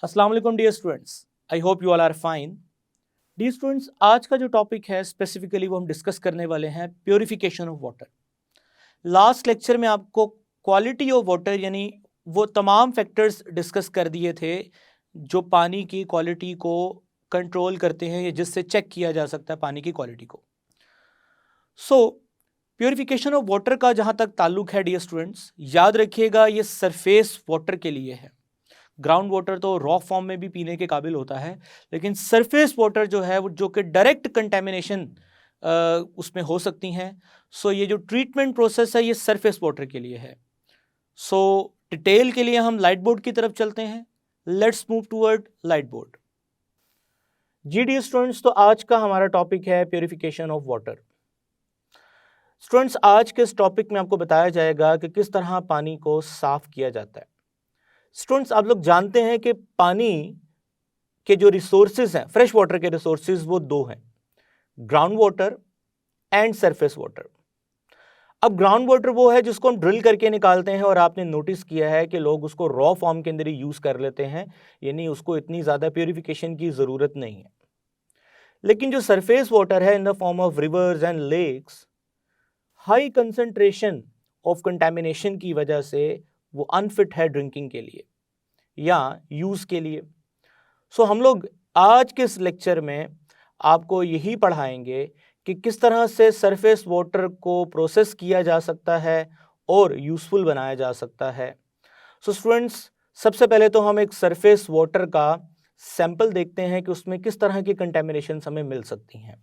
अस्सलाम वालेकुम dear students, I hope you all are fine. Dear students, आज का जो टॉपिक है स्पेसिफिकली वो हम डिस्कस करने वाले हैं purification of water. Last lecture में आपको क्वालिटी ऑफ वाटर यानी वो तमाम फैक्टर्स डिस्कस कर दिए थे जो पानी की क्वालिटी को कंट्रोल करते हैं या जिससे चेक किया जा सकता है पानी की क्वालिटी को। प्योरिफिकेशन ऑफ वाटर का जहाँ तक ताल्लुक है डियर स्टूडेंट्स, याद रखिएगा ये सरफेस वाटर के लिए है। ग्राउंड वाटर तो रॉ फॉर्म में भी पीने के काबिल होता है, लेकिन सरफेस वाटर जो है वो जो कि डायरेक्ट कंटेमिनेशन उसमें हो सकती हैं। ये जो ट्रीटमेंट प्रोसेस है ये सरफेस वाटर के लिए है। डिटेल के लिए हम लाइट बोर्ड की तरफ चलते हैं। Let's move toward light board. जी डियर स्टूडेंट्स, तो आज का हमारा टॉपिक है प्योरिफिकेशन ऑफ वाटर। स्टूडेंट्स, आज के इस टॉपिक में आपको बताया जाएगा कि किस तरह पानी को साफ किया जाता है। स्टूडेंट्स, आप लोग जानते हैं कि पानी के जो रिसोर्सेज हैं, फ्रेश वाटर के रिसोर्सेज, वो दो हैं, ground water and surface water. अब ग्राउंड वाटर वो है जिसको हम ड्रिल करके निकालते हैं, और आपने नोटिस किया है कि लोग उसको रॉ फॉर्म के अंदर ही यूज कर लेते हैं, यानी उसको इतनी ज्यादा प्योरिफिकेशन की जरूरत नहीं है। लेकिन जो सरफेस वाटर है in the form of rivers and lakes, high concentration of contamination की वजह से वो अनफिट है ड्रिंकिंग के लिए या यूज के लिए। हम लोग आज के इस लेक्चर में आपको यही पढ़ाएंगे कि किस तरह से सरफेस वाटर को प्रोसेस किया जा सकता है और यूजफुल बनाया जा सकता है। स्टूडेंट्स, सबसे पहले तो हम एक सरफेस वाटर का सैंपल देखते हैं कि उसमें किस तरह की कंटेमिनेशन हमें मिल सकती हैं।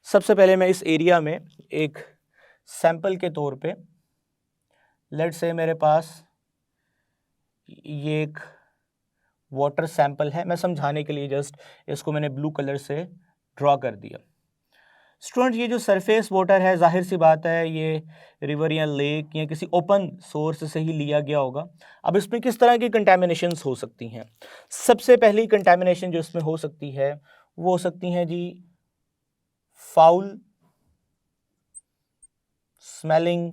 सबसे पहले मैं इस एरिया में एक सैंपल के तौर पे, लेट्स से मेरे पास ये एक वाटर सैंपल है, मैं समझाने के लिए जस्ट इसको मैंने ब्लू कलर से ड्रॉ कर दिया। स्टूडेंट, ये जो सरफेस वाटर है, जाहिर सी बात है ये रिवर या लेक या किसी ओपन सोर्स से ही लिया गया होगा। अब इसमें किस तरह की कंटेमिनेशंस हो सकती हैं? सबसे पहली कंटेमिनेशन जो इसमें हो सकती है वो हो सकती है जी फाउल स्मेलिंग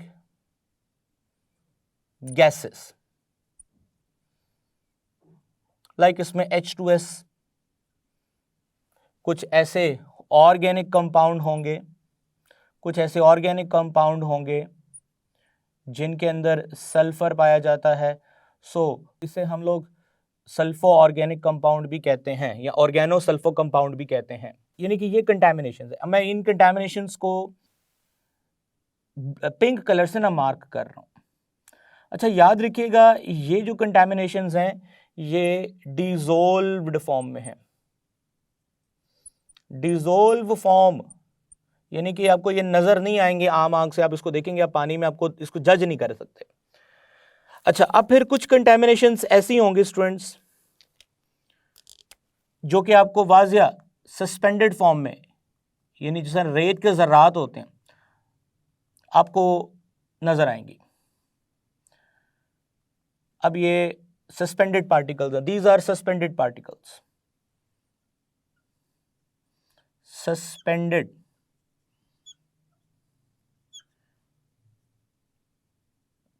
गैसेस, लाइक इसमें H2S, कुछ ऐसे ऑर्गेनिक कंपाउंड होंगे, जिनके अंदर सल्फर पाया जाता है। इसे हम लोग सल्फो ऑर्गेनिक कंपाउंड भी कहते हैं या ऑर्गेनो सल्फो कंपाउंड भी कहते हैं, यानी कि ये कंटेमिनेशन है। मैं इन कंटेमिनेशंस को पिंक कलर से ना मार्क कर रहा हूं। अच्छा, याद रखिएगा ये जो कंटेमिनेशंस हैं ये डिसॉल्व्ड फॉर्म में है। डिसॉल्व फॉर्म यानी कि आपको ये नजर नहीं आएंगे आम आंख से, आप इसको देखेंगे, आप पानी में आपको इसको जज नहीं कर सकते। अच्छा, अब फिर कुछ कंटेमिनेशंस ऐसी होंगी स्टूडेंट्स जो कि आपको वाजिया सस्पेंडेड फॉर्म में, यानी जैसे रेत के जर्रात होते हैं, आपको नजर आएंगी। अब ये सस्पेंडेड पार्टिकल्स हैं, these are suspended particles, suspended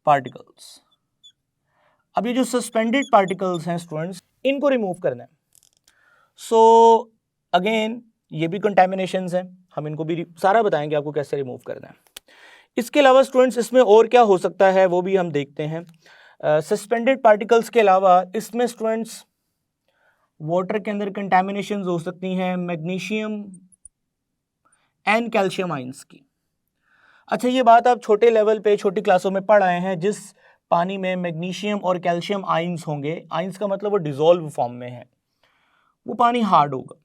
particles. अब ये जो सस्पेंडेड पार्टिकल्स हैं स्टूडेंट्स, इनको रिमूव करना है। अगेन ये भी कंटेमिनेशंस हैं, हम इनको भी सारा बताएंगे आपको कैसे रिमूव करना है। इसके अलावा स्टूडेंट्स इसमें और क्या हो सकता है वो भी हम देखते हैं। सस्पेंडेड पार्टिकल्स के अलावा इसमें स्टूडेंट्स वाटर के अंदर कंटेमिनेशंस हो सकती हैं मैग्नीशियम एंड कैल्शियम आयंस की। अच्छा, ये बात आप छोटे लेवल पे छोटी क्लासों में पढ़ आए हैं। जिस पानी में मैग्नीशियम और कैल्शियम आयंस होंगे, आयंस का मतलब वो डिसॉल्व फॉर्म में है, वो पानी हार्ड होगा,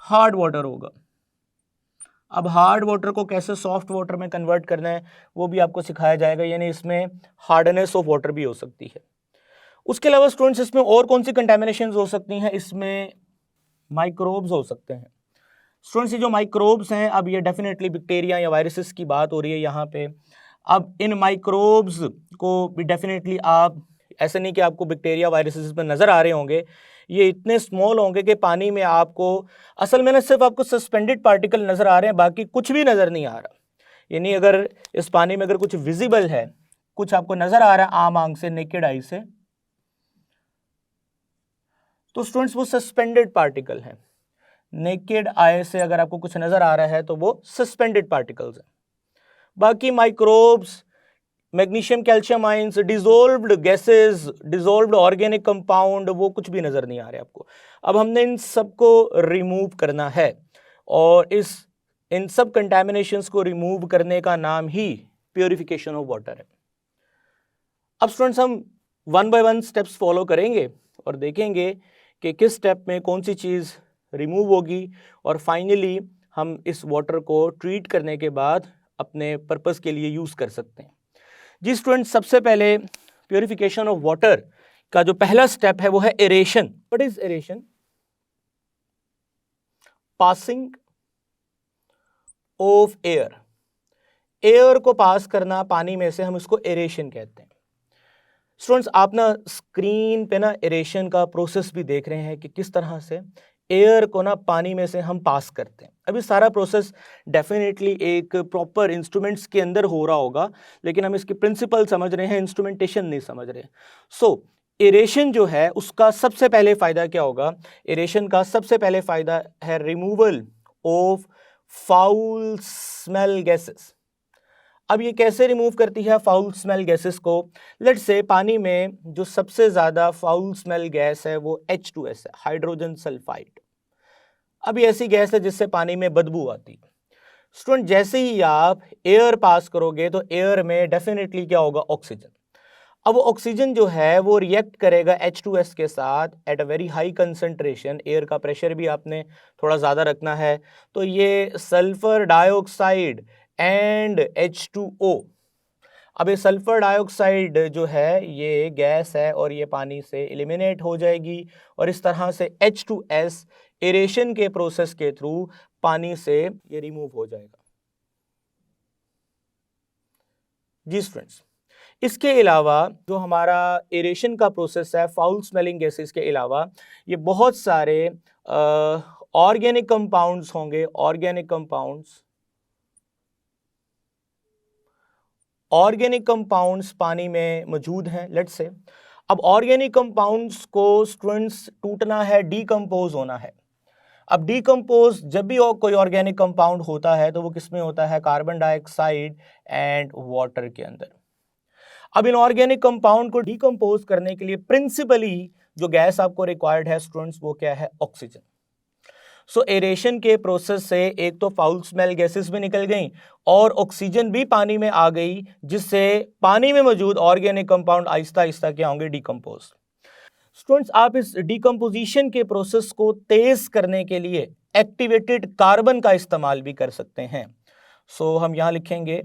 हार्ड वाटर होगा। अब हार्ड वाटर को कैसे सॉफ्ट वाटर में कन्वर्ट करना है वो भी आपको सिखाया जाएगा, यानी इसमें हार्डनेस ऑफ वाटर भी हो सकती है। उसके अलावा स्टूडेंट्स इसमें और कौन सी कंटेमिनेशंस हो सकती हैं? इसमें माइक्रोब्स हो सकते हैं। स्टूडेंट्स, ये जो माइक्रोब्स हैं, अब ये डेफिनेटली बैक्टीरिया या वायरसेस की बात हो रही है यहाँ पे। अब इन माइक्रोब्स को भी डेफिनेटली आप, ऐसे नहीं कि आपको बैक्टीरिया वायरसेस पर नज़र आ रहे होंगे, ये इतने स्मॉल होंगे कि पानी में आपको असल में ना सिर्फ आपको सस्पेंडेड पार्टिकल नज़र आ रहे हैं, बाकी कुछ भी नज़र नहीं आ रहा। यानी अगर इस पानी में अगर कुछ विजिबल है, कुछ आपको नज़र आ रहा है आम आंख से, नेकेड आई से, तो स्टूडेंट्स वो सस्पेंडेड पार्टिकल है। नेकेड आई से अगर आपको कुछ नजर आ रहा है तो वो सस्पेंडेड पार्टिकल्स है। बाकी microbes, magnesium calcium ions, dissolved gases, dissolved organic compound, वो कुछ भी नजर नहीं आ रहे आपको। अब हमने इन सबको रिमूव करना है और इन सब कंटैमिनेशंस को रिमूव करने का नाम ही प्योरिफिकेशन ऑफ वाटर है। अब स्टूडेंट्स हम one by one steps follow करेंगे और देखेंगे कि किस स्टेप में कौन सी चीज़ रिमूव होगी और फाइनली हम इस वाटर को ट्रीट करने के बाद अपने पर्पस के लिए यूज़ कर सकते हैं। जी स्टूडेंट्स, सबसे पहले प्योरिफिकेशन ऑफ वाटर का जो पहला स्टेप है वो है aeration. What is aeration? Passing of air, air को पास करना पानी में से, हम इसको एरेशन कहते हैं। स्टूडेंट्स आप ना स्क्रीन पे ना एरेशन का प्रोसेस भी देख रहे हैं कि किस तरह से एयर को ना पानी में से हम पास करते हैं। अभी सारा प्रोसेस डेफिनेटली एक प्रॉपर इंस्ट्रूमेंट्स के अंदर हो रहा होगा, लेकिन हम इसकी प्रिंसिपल समझ रहे हैं, इंस्ट्रूमेंटेशन नहीं समझ रहे। सो एरेशन जो है उसका सबसे पहले फ़ायदा क्या होगा? एरेशन का सबसे पहले फ़ायदा है removal of foul smell gases. अब ये कैसे रिमूव करती है फाउल स्मेल गैसेस को? लेट्स से पानी में जो सबसे ज़्यादा फाउल स्मेल गैस है वो H2S है, हाइड्रोजन सल्फाइड। अब ये ऐसी गैस है जिससे पानी में बदबू आती है। स्टूडेंट जैसे ही आप एयर पास करोगे तो एयर में डेफिनेटली क्या होगा? ऑक्सीजन। अब ऑक्सीजन जो है वो रिएक्ट करेगा H2S के साथ at a very high concentration. Air का प्रेशर भी आपने थोड़ा ज़्यादा रखना है, तो ये सल्फर डाइऑक्साइड एंड H2O। अब ये सल्फर डाइऑक्साइड जो है ये गैस है और ये पानी से एलिमिनेट हो जाएगी और इस तरह से H2S एरेशन के प्रोसेस के थ्रू पानी से ये रिमूव हो जाएगा। जी स्टूडेंट्स, इसके अलावा जो हमारा एरेशन का प्रोसेस है फाउल स्मेलिंग गैसेस के अलावा ये बहुत सारे ऑर्गेनिक कंपाउंड्स होंगे। ऑर्गेनिक कंपाउंड्स पानी में मौजूद हैं। लेट्स से अब ऑर्गेनिक कंपाउंड्स को स्टूडेंट्स टूटना है, डीकम्पोज होना है। अब डीकम्पोज जब भी कोई ऑर्गेनिक कंपाउंड होता है तो वो किस में होता है? कार्बन डाइऑक्साइड एंड वाटर के अंदर। अब इन ऑर्गेनिक कंपाउंड को डीकम्पोज करने के लिए प्रिंसिपली जो गैस आपको रिक्वायर्ड है स्टूडेंट्स वो क्या है? ऑक्सीजन। सो एरेशन के प्रोसेस से एक तो फाउल स्मेल गैसेस भी निकल गई और ऑक्सीजन भी पानी में आ गई, जिससे पानी में मौजूद ऑर्गेनिक कंपाउंड आहिस्ता आहिस्ता क्या होंगे? डीकम्पोज। स्टूडेंट्स आप इस डीकम्पोजिशन के प्रोसेस को तेज करने के लिए एक्टिवेटेड कार्बन का इस्तेमाल भी कर सकते हैं। सो हम यहां लिखेंगे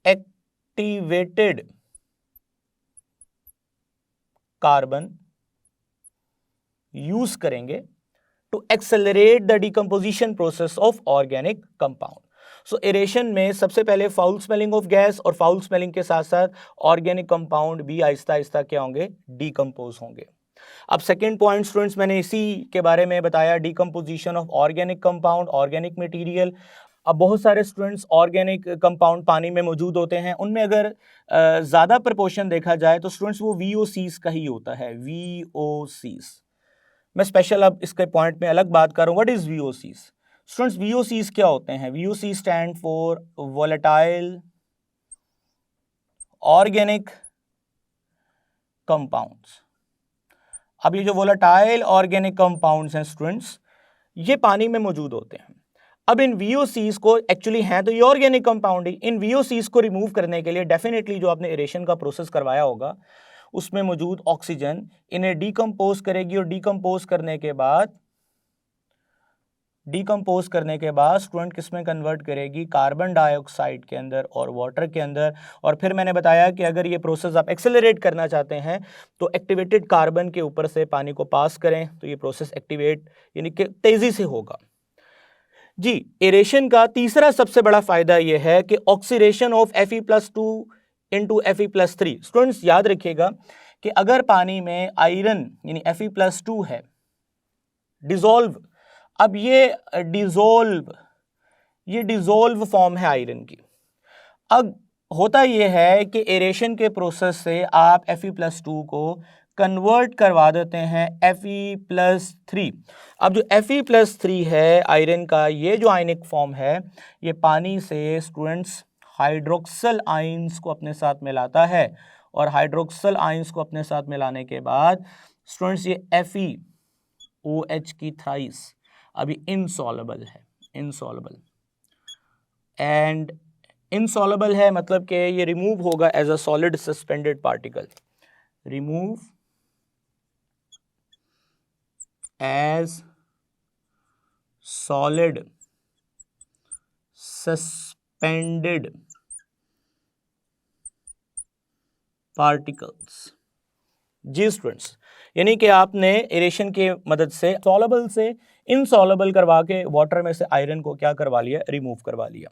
एक्टिवेटेड कार्बन यूज करेंगे to accelerate the decomposition process of organic compound. So aeration में सबसे पहले फाउल स्मेलिंग ऑफ गैस और फाउल स्मेलिंग के साथ साथ ऑर्गेनिक कंपाउंड भी आहिस्ता आहिस्ता क्या होंगे? डीकम्पोज होंगे। अब सेकेंड पॉइंट स्टूडेंट्स मैंने इसी के बारे में बताया, decomposition of organic compound, organic material. अब बहुत सारे स्टूडेंट्स ऑर्गेनिक कंपाउंड पानी में मौजूद होते हैं, उनमें अगर ज़्यादा प्रपोर्शन देखा जाए तो स्टूडेंट्स वो VOCs का ही होता है, VOCs। मैं स्पेशल अब इसके पॉइंट में अलग बात करूं। What is VOCs? Students VOCs क्या होते हैं? VOC stand for volatile organic compounds. अब ये जो वोलेटाइल ऑर्गेनिक कंपाउंड्स हैं स्टूडेंट्स, ये पानी में मौजूद होते हैं। अब इन VOCs को एक्चुअली हैं तो ये ऑर्गेनिक कंपाउंड ही, इन VOCs को रिमूव करने के लिए डेफिनेटली जो आपने एरेशन का प्रोसेस करवाया होगा उसमें मौजूद ऑक्सीजन इन्हें डीकम्पोज करेगी और डीकम्पोज करने के बाद स्टूडेंट किस में कन्वर्ट करेगी? कार्बन डाइऑक्साइड के अंदर और वाटर के अंदर। और फिर मैंने बताया कि अगर ये प्रोसेस आप एक्सेलरेट करना चाहते हैं तो एक्टिवेटेड कार्बन के ऊपर से पानी को पास करें तो ये प्रोसेस एक्टिवेट यानी कि तेजी से होगा। जी एरेशन का तीसरा सबसे बड़ा फायदा यह है कि oxidation of Fe+2 into Fe+3। Students याद रखिएगा कि अगर पानी में आयरन यानी Fe+2 है डिजोल्व, अब ये डिजोल्व फॉर्म है आयरन की। अब होता यह है कि एरेशन के प्रोसेस से आप Fe+2 को कन्वर्ट करवा देते हैं Fe+3। अब जो Fe+3 है आयरन का, ये जो आयनिक फॉर्म है, ये पानी से स्टूडेंट्स हाइड्रोक्सल आयंस को अपने साथ मिलाता है, और हाइड्रोक्सल आयंस को अपने साथ मिलाने के बाद स्टूडेंट्स ये FeOH की थ्राइस अभी इनसॉल्युबल है, इनसॉल्युबल एंड इनसॉल्युबल है मतलब कि ये रिमूव होगा as a solid suspended particle, remove as solid suspended particles. जी स्टूडेंट्स, यानी कि आपने एरेशन के मदद से सॉल्युबल से इनसॉल्युबल करवा के वाटर में से आयरन को क्या करवा लिया, रिमूव करवा लिया।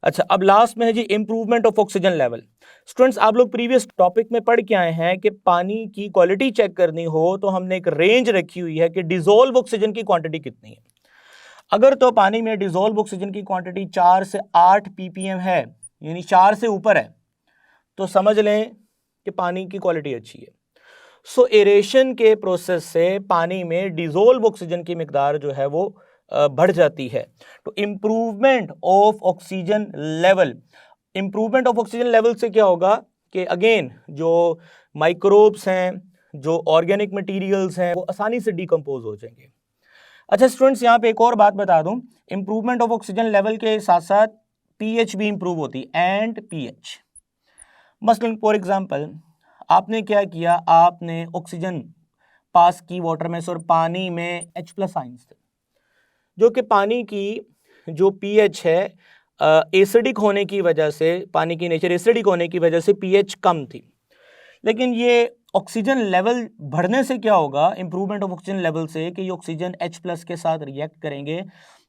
अच्छा, अब लास्ट में है जी improvement of oxygen level. Students, आप लोग प्रीवियस टॉपिक में पढ़ के आए हैं कि पानी की क्वालिटी चेक करनी हो तो हमने एक रेंज रखी हुई है कि डिसॉल्व ऑक्सीजन की क्वांटिटी कितनी है। अगर तो पानी में डिसॉल्व ऑक्सीजन की क्वांटिटी 4 से 8 ppm है, यानी 4 से ऊपर है, तो समझ लें कि पानी की क्वालिटी अच्छी है। सो एरेशन के प्रोसेस से पानी में डिसॉल्व ऑक्सीजन की मिकदार जो है वो बढ़ जाती है। तो improvement of oxygen level, improvement of oxygen level से क्या होगा कि अगेन जो माइक्रोब्स हैं, जो ऑर्गेनिक मटेरियल्स हैं, वो आसानी से डिकम्पोज हो जाएंगे। अच्छा स्टूडेंट्स, यहाँ पे एक और बात बता दूं, इंप्रूवमेंट ऑफ ऑक्सीजन लेवल के साथ साथ पीएच भी इंप्रूव होती है, एंड पीएच। मसलन फॉर एग्जांपल, आपने क्या किया, आपने ऑक्सीजन पास की वाटर में से और पानी में H+ आयंस थे, जो कि पानी की जो पीएच है एसिडिक होने की वजह से, पानी की नेचर एसिडिक होने की वजह से पीएच कम थी। लेकिन ये ऑक्सीजन लेवल बढ़ने से क्या होगा, इंप्रूवमेंट ऑफ ऑक्सीजन लेवल से, कि ये ऑक्सीजन H+ के साथ रिएक्ट करेंगे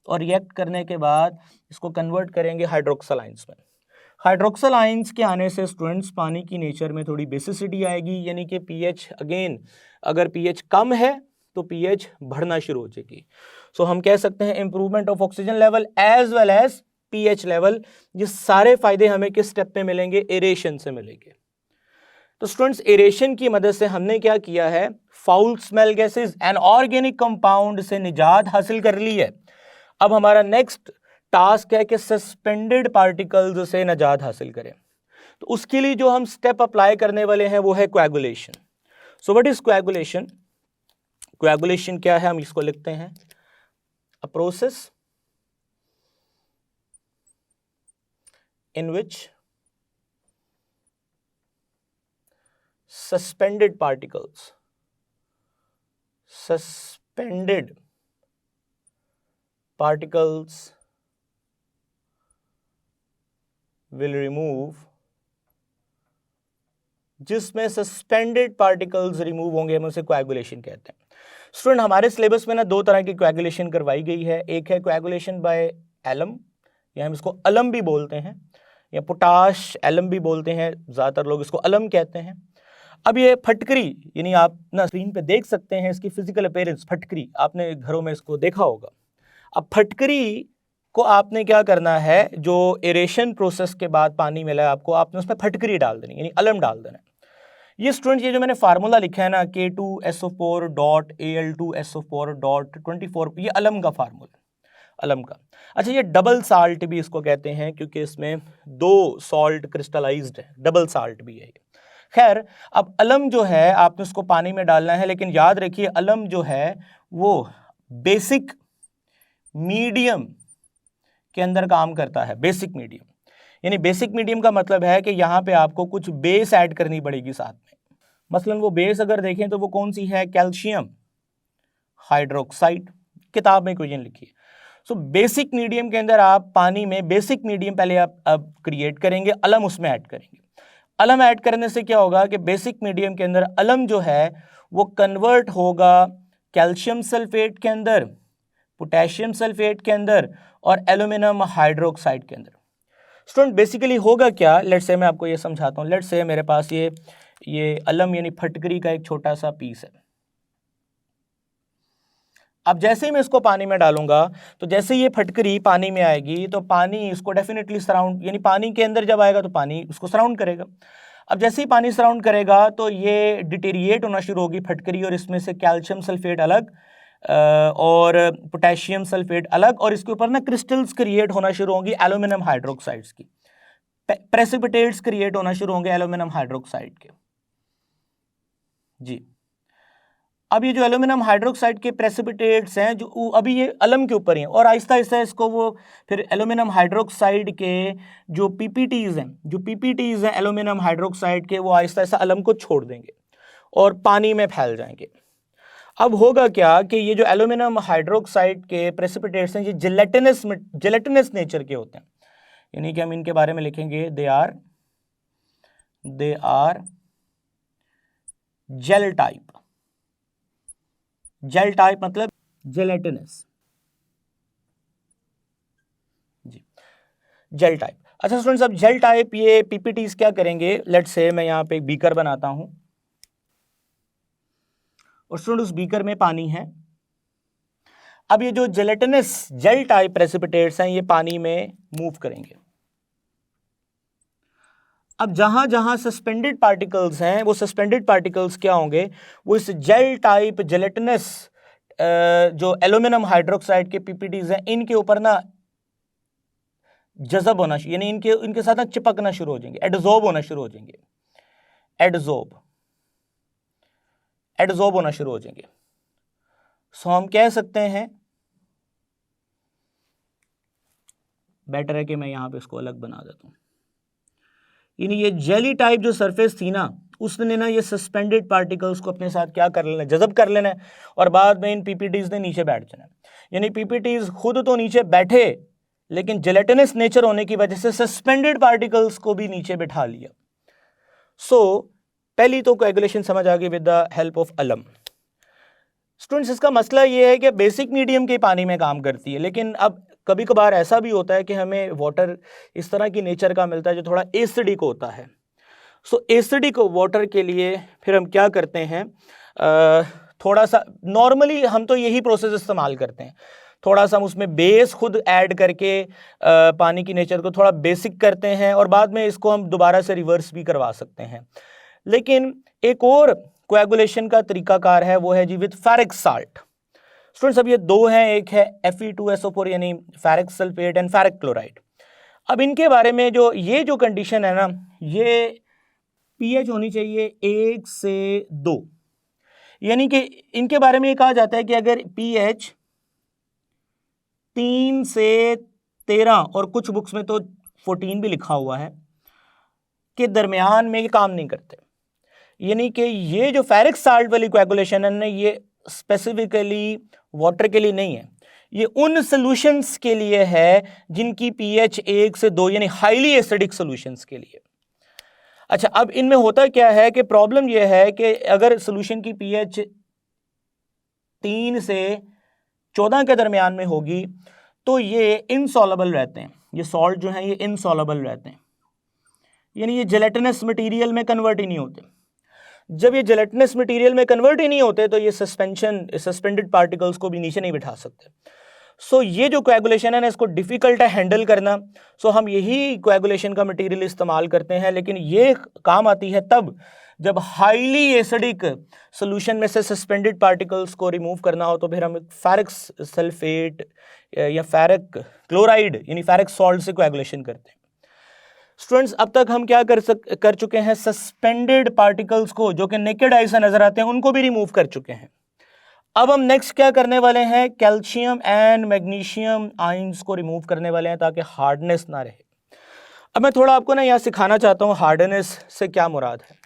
और रिएक्ट करने के बाद इसको कन्वर्ट करेंगे हाइड्रोक्सल आयंस में। हाइड्रोक्सल आयंस के आने से स्टूडेंट्स पानी की नेचर में थोड़ी बेसिसिटी आएगी, यानी कि पीएच अगेन, अगर पीएच कम है तो पीएच बढ़ना शुरू हो जाएगी। सो हम कह सकते हैं improvement of oxygen level as well as pH level. ये सारे फायदे हमें किस स्टेप में मिलेंगे, एरेशन से मिलेंगे। तो स्टूडेंट्स, एरेशन की मदद से हमने क्या किया है, foul smell gases and organic compound से निजात हासिल कर ली है। अब हमारा नेक्स्ट टास्क है कि सस्पेंडेड पार्टिकल्स से निजात हासिल करें। तो उसके लिए जो हम स्टेप अप्लाई करने वाले हैं वो है coagulation. So what is coagulation? Coagulation क्या है, हम इसको लिखते हैं, a process in which suspended particles will remove, जिसमें सस्पेंडेड पार्टिकल्स रिमूव होंगे, हम उसे कोएगुलेशन कहते हैं। स्टूडेंट, हमारे सिलेबस में ना दो तरह की कोएगुलेशन करवाई गई है। एक है कोएगुलेशन बाय एलम, या हम इसको अलम भी बोलते हैं, या पोटाश एलम भी बोलते हैं, ज़्यादातर लोग इसको अलम कहते हैं। अब ये फटकरी, यानी आप ना स्क्रीन पे देख सकते हैं इसकी फिजिकल अपीयरेंस, फटकरी, आपने घरों में इसको देखा होगा। अब फटकरी को आपने क्या करना है, जो एरेशन प्रोसेस के बाद पानी मिला है आपको, आपने उसमें फटकरी डाल देनी, यानी अलम डाल देना है। ये स्टूडेंट, ये जो मैंने फार्मूला लिखा है ना, K2SO4.Al2SO4.24, ये अलम का फार्मूला, अलम का। अच्छा, ये डबल साल्ट भी इसको कहते हैं क्योंकि इसमें 2 सॉल्ट क्रिस्टलाइज्ड है, डबल साल्ट भी है। खैर, अब अलम जो है आपने उसको पानी में डालना है, लेकिन याद रखिए अलम जो है वो बेसिक मीडियम के अंदर काम करता है। बेसिक मीडियम, यानी बेसिक मीडियम का मतलब है कि यहाँ पे आपको कुछ बेस ऐड करनी पड़ेगी साथ में। मसलन वो बेस अगर देखें तो वो कौन सी है, कैल्शियम हाइड्रोक्साइड, किताब में इक्वेशन लिखी है। सो बेसिक मीडियम के अंदर आप पानी में बेसिक मीडियम पहले आप क्रिएट करेंगे, अलम उसमें ऐड करेंगे। अलम ऐड करने से क्या होगा कि बेसिक मीडियम के अंदर अलम जो है वो कन्वर्ट होगा कैल्शियम सल्फेट के अंदर, पोटेशियम सल्फेट के अंदर और एल्यूमिनियम हाइड्रोक्साइड के अंदर। स्टूडेंट, बेसिकली होगा क्या, लेट्स से मैं आपको ये समझाता हूँ। लेट्स से मेरे पास ये अलम यानी फटकरी का एक छोटा सा पीस है। अब जैसे ही मैं इसको पानी में डालूंगा, तो जैसे ये फटकरी पानी में आएगी तो पानी इसको डेफिनेटली सराउंड, यानी पानी के अंदर जब आएगा तो पानी उसको सराउंड करेगा। अब जैसे ही पानी सराउंड करेगा तो ये डिटेरिएट होना शुरू होगी फटकरी, और इसमें से कैल्शियम सल्फेट अलग और पोटेशियम सल्फेट अलग, और इसके ऊपर ना क्रिस्टल्स क्रिएट होना शुरू होंगी एल्यूमिनियम हाइड्रोक्साइड्स की, प्रेसिपिटेट्स क्रिएट होना शुरू होंगे एल्यूमिनियम हाइड्रोक्साइड के। जी, अब ये जो एल्यूमिनियम हाइड्रोक्साइड के प्रेसिपिटेट्स हैं जो अभी ये अलम के ऊपर ही हैं, और आहिस्ता आहिस्ता इसको वो फिर एल्यूमिनियम हाइड्रोक्साइड के जो पीपीटीज हैं एल्यूमिनियम हाइड्रोक्साइड के, वो आहिस्ता आहिस्ता अलम को छोड़ देंगे और पानी में फैल जाएंगे। अब होगा क्या कि ये जो एल्यूमिनियम हाइड्रोक्साइड के प्रेसिपिटेट्स हैं ये जेलेटिनस नेचर के होते हैं, यानी कि हम इनके बारे में लिखेंगे दे आर जेल टाइप मतलब जेलेटिनस। जी, जेल टाइप। अच्छा स्टूडेंट्स, अब जेल टाइप ये पीपीटीज क्या करेंगे, लेट्स से मैं यहां पे एक बीकर बनाता हूं और स्टूडेंट उस बीकर में पानी है। अब ये जो जेलेटिनस जेल टाइप प्रेसिपिटेट्स हैं ये पानी में मूव करेंगे। अब जहां जहां सस्पेंडेड पार्टिकल्स हैं वो सस्पेंडेड पार्टिकल्स क्या होंगे, वो इस जेल टाइप जेलेटिनस जो एल्यूमिनियम हाइड्रोक्साइड के पीपीटीज हैं इनके ऊपर ना जज़ब होना, यानी इनके साथ ना चिपकना शुरू हो जाएंगे, एडजॉर्ब होना शुरू हो जाएंगे, एडजॉर्ब होना शुरू हो जाएंगे। सो हम कह सकते हैं, बेटर है कि मैं यहां पे इसको अलग बना देता हूं, यानी ये जेली टाइप जो सरफेस थी ना उसने ना ये सस्पेंडेड पार्टिकल्स को अपने साथ क्या कर लेना, जज़ब कर लेना है, और बाद में इन पीपीटीज ने नीचे बैठ जाना है। यानी पीपीटीज खुद तो नीचे बैठे लेकिन जेलेटिनस नेचर होने की वजह से सस्पेंडेड पार्टिकल्स को भी नीचे बिठा लिया। सो पहली तो कोएगुलेशन समझ आ गई विद द हेल्प ऑफ अलम। स्टूडेंट्स, इसका मसला ये है कि बेसिक मीडियम के पानी में काम करती है, लेकिन अब कभी कभार ऐसा भी होता है कि हमें वाटर इस तरह की नेचर का मिलता है जो थोड़ा एसिडिक होता है। सो एसिडिक वाटर के लिए फिर हम क्या करते हैं, थोड़ा सा नॉर्मली हम तो यही प्रोसेस इस्तेमाल करते हैं, थोड़ा सा हम उसमें बेस खुद ऐड करके पानी की नेचर को थोड़ा बेसिक करते हैं और बाद में इसको हम दोबारा से रिवर्स भी करवा सकते हैं। लेकिन एक और कोएगुलेशन का तरीकाकार है, वो है जी विद फेरिक साल्ट। स्टूडेंट्स, अब ये दो हैं, एक है Fe2SO4 यानी ferric sulphate and ferric chloride. अब इनके बारे में ये जो कंडीशन है ना, ये pH होनी चाहिए 1 से 2, यानी कि इनके बारे में ये कहा जाता है कि अगर pH 3 से 13 और कुछ बुक्स में तो 14 भी लिखा हुआ है के दरमियान में ये काम नहीं करते। यानी कि ये जो फेरिक साल्ट वाली कोएगुलेशन है ना, ये स्पेसिफिकली वाटर के लिए नहीं है, ये उन सॉल्यूशंस के लिए है जिनकी pH 1 से 2 यानी हाईली एसिडिक सॉल्यूशंस के लिए। अच्छा, अब इनमें होता क्या है कि प्रॉब्लम यह है कि अगर सॉल्यूशन की pH 3 से 14 के दरमियान में होगी तो ये इनसॉल्युबल रहते हैं, ये सॉल्ट जो है ये इनसॉल्युबल रहते हैं, यानी ये जेलेटिनस मटेरियल में कन्वर्ट ही नहीं होते। जब ये जेलेटिनस मटेरियल में कन्वर्ट ही नहीं होते तो ये सस्पेंडेड पार्टिकल्स को भी नीचे नहीं बिठा सकते। सो ये जो कोएगुलेशन है ना, इसको डिफिकल्ट है हैंडल करना। सो हम यही कोएगुलेशन का मटेरियल इस्तेमाल करते हैं, लेकिन ये काम आती है तब जब हाईली एसिडिक सॉल्यूशन में से सस्पेंडेड पार्टिकल्स को रिमूव करना हो, तो फिर हम फेरिक सल्फेट या फेरिक क्लोराइड यानी फेरिक सॉल्ट से कोएगुलेशन करते हैं। स्टूडेंट्स, अब तक हम क्या कर चुके हैं, सस्पेंडेड पार्टिकल्स को जो कि नेकेड आई से नजर आते हैं उनको भी रिमूव कर चुके हैं। अब हम नेक्स्ट क्या करने वाले हैं, कैल्शियम एंड मैग्नीशियम आयंस को रिमूव करने वाले हैं ताकि हार्डनेस ना रहे। अब मैं थोड़ा आपको ना यहाँ सिखाना चाहता हूँ हार्डनेस से क्या मुराद है।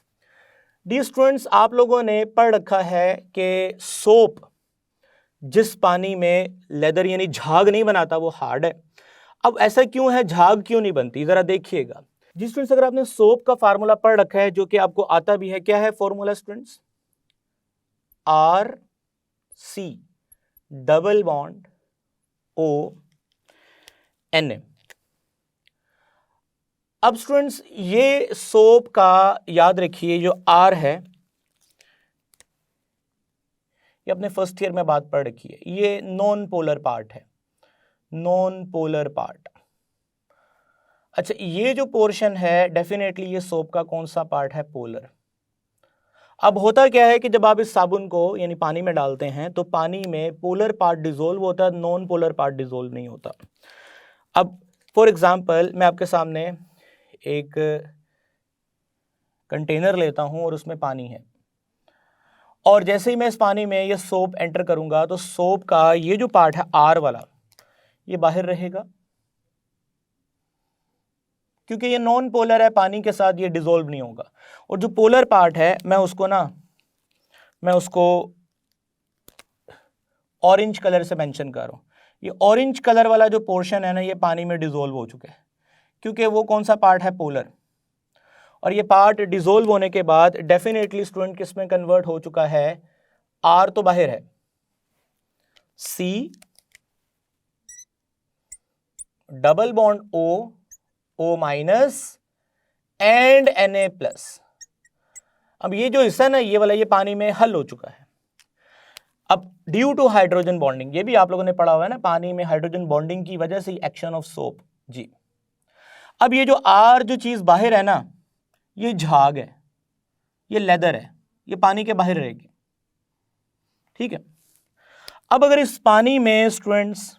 डियर स्टूडेंट्स, आप लोगों ने पढ़ रखा है कि सोप जिस पानी में लेदर यानी झाग नहीं बनाता वो हार्ड है। अब ऐसा क्यों है, झाग क्यों नहीं बनती, जरा देखिएगा। जी स्टूडेंट्स, अगर आपने सोप का फार्मूला पढ़ रखा है जो कि आपको आता भी है, क्या है formula students, RC double bond ONA। अब स्टूडेंट्स, ये सोप का याद रखिए जो R है, ये अपने फर्स्ट ईयर में बात पढ़ रखी है, ये नॉन पोलर पार्ट है, नॉन पोलर पार्ट। अच्छा, ये जो पोर्शन है डेफिनेटली ये सोप का कौन सा पार्ट है? पोलर। अब होता क्या है कि जब आप इस साबुन को यानी पानी में डालते हैं तो पानी में पोलर पार्ट डिजोल्व होता है, नॉन पोलर पार्ट डिजोल्व नहीं होता। अब फॉर एग्जांपल मैं आपके सामने एक कंटेनर लेता हूं और उसमें पानी है, और जैसे ही मैं इस पानी में ये सोप एंटर करूंगा तो सोप का ये जो पार्ट है आर वाला, ये बाहर रहेगा क्योंकि ये नॉन पोलर है, पानी के साथ ये डिसॉल्व नहीं होगा। और जो पोलर पार्ट है मैं उसको ऑरेंज कलर से मेंशन कर रहा हूं। ये ऑरेंज कलर वाला जो पोर्शन है ना, ये पानी में डिसॉल्व हो चुका है क्योंकि वो कौन सा पार्ट है? पोलर। और ये पार्ट डिसॉल्व होने के बाद डेफिनेटली स्टूडेंट किस में कन्वर्ट हो चुका है? आर तो बाहर है, C double bond O minus and Na+। अब ये जो हिस्सा है ना, ये वाला, ये पानी में हल हो चुका है। अब ड्यू टू हाइड्रोजन बॉन्डिंग, ये भी आप लोगों ने पढ़ा हुआ है ना, पानी में हाइड्रोजन बॉन्डिंग की वजह से एक्शन ऑफ सोप जी। अब ये जो आर जो चीज बाहर है ना, ये झाग है, ये लेदर है, ये पानी के बाहर रहेगी, ठीक है। अब अगर इस पानी में स्टूडेंट्स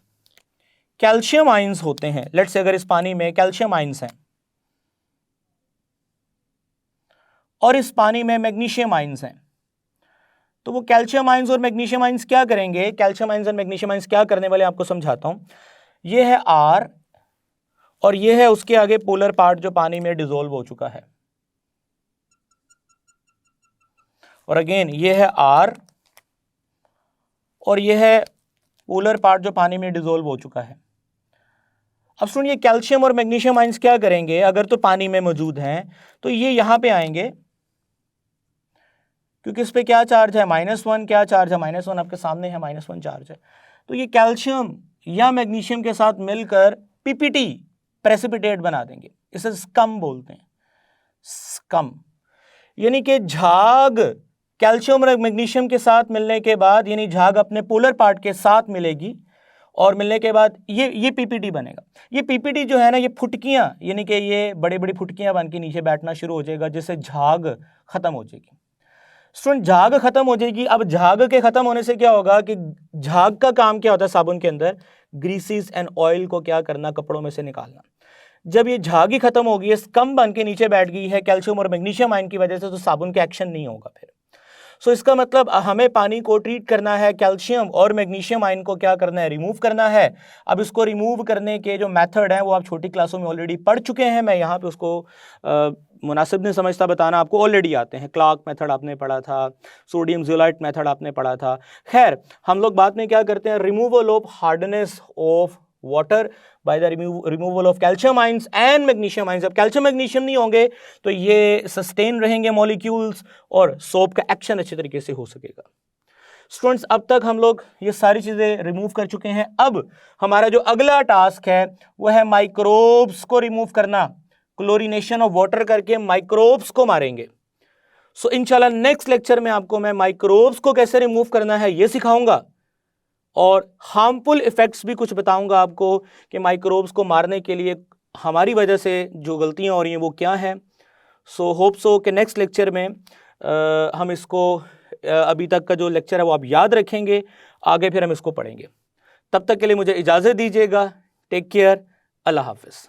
कैल्शियम आयंस होते हैं, लेट्स से अगर इस पानी में कैल्शियम आयंस हैं और इस पानी में मैग्नीशियम आयंस हैं, तो वो कैल्शियम आयंस और मैग्नीशियम आयंस क्या करेंगे? कैल्शियम आयंस और मैग्नीशियम आयंस क्या करने वाले आपको समझाता हूं। ये है आर और ये है उसके आगे पोलर पार्ट जो पानी में डिसॉल्व हो चुका है, और अगेन ये है आर और ये है पोलर पार्ट जो पानी में डिसॉल्व हो चुका है। अब सुनिए, कैल्शियम और मैग्नीशियम आयंस क्या करेंगे? अगर तो पानी में मौजूद हैं तो ये यहां पे आएंगे क्योंकि इस पे क्या चार्ज है? -1। क्या चार्ज है? -1 आपके सामने है, -1 चार्ज है। तो ये कैल्शियम या मैग्नीशियम के साथ मिलकर पीपीटी प्रेसिपिटेट बना देंगे, इसे स्कम बोलते हैं, स्कम। यानी कि झाग कैल्शियम और मैग्नीशियम के साथ मिलने के बाद, यानी झाग अपने पोलर पार्ट के साथ मिलेगी और मिलने के बाद ये पीपीटी बनेगा। ये पीपीटी जो है ना, ये फुटकियां, यानी कि ये बड़ी बड़ी फुटकियां बन के नीचे बैठना शुरू हो जाएगा, जिससे झाग खत्म हो जाएगी। स्टूडेंट, झाग खत्म हो जाएगी। अब झाग के खत्म होने से क्या होगा कि झाग का काम क्या होता है? साबुन के अंदर ग्रीसीज एंड ऑयल को क्या करना? कपड़ों में से निकालना। जब ये झाग ही खत्म होगी, ये स्कम बन के नीचे बैठ गई है कैल्शियम और मैग्नीशियम आयन की वजह से, तो साबुन का एक्शन नहीं होगा फिर। सो इसका मतलब हमें पानी को ट्रीट करना है, कैल्शियम और मैग्नीशियम आयन को क्या करना है? रिमूव करना है। अब इसको रिमूव करने के जो मेथड हैं वो आप छोटी क्लासों में ऑलरेडी पढ़ चुके हैं, मैं यहाँ पे उसको मुनासिब नहीं समझता बताना, आपको ऑलरेडी आते हैं। क्लार्क मेथड आपने पढ़ा था, सोडियम ज़ोलाइट मेथड आपने पढ़ा था। खैर, हम लोग बाद में क्या करते हैं? Removal of hardness of water by the removal of calcium ions and magnesium ions. अब कैल्शियम मैग्नीशियम नहीं होंगे तो ये सस्टेन रहेंगे मॉलिक्यूल्स और सोप का एक्शन अच्छे तरीके से हो सकेगा। स्टूडेंट्स, अब तक हम लोग ये सारी चीजें रिमूव कर चुके हैं। अब हमारा जो अगला टास्क है वो है माइक्रोब्स को रिमूव करना। क्लोरीनेशन ऑफ वाटर करके माइक्रोब्स को मारेंगे। सो इंशाल्लाह नेक्स्ट लेक्चर में आपको मैं माइक्रोब्स को कैसे रिमूव करना है ये सिखाऊंगा, और हार्मफुल इफेक्ट्स भी कुछ बताऊंगा आपको कि माइक्रोब्स को मारने के लिए हमारी वजह से जो गलतियां हो रही हैं वो क्या हैं। सो होप सो कि नेक्स्ट लेक्चर में हम इसको अभी तक का जो लेक्चर है वो आप याद रखेंगे, आगे फिर हम इसको पढ़ेंगे। तब तक के लिए मुझे इजाज़त दीजिएगा। टेक केयर, अल्लाह हाफिज़।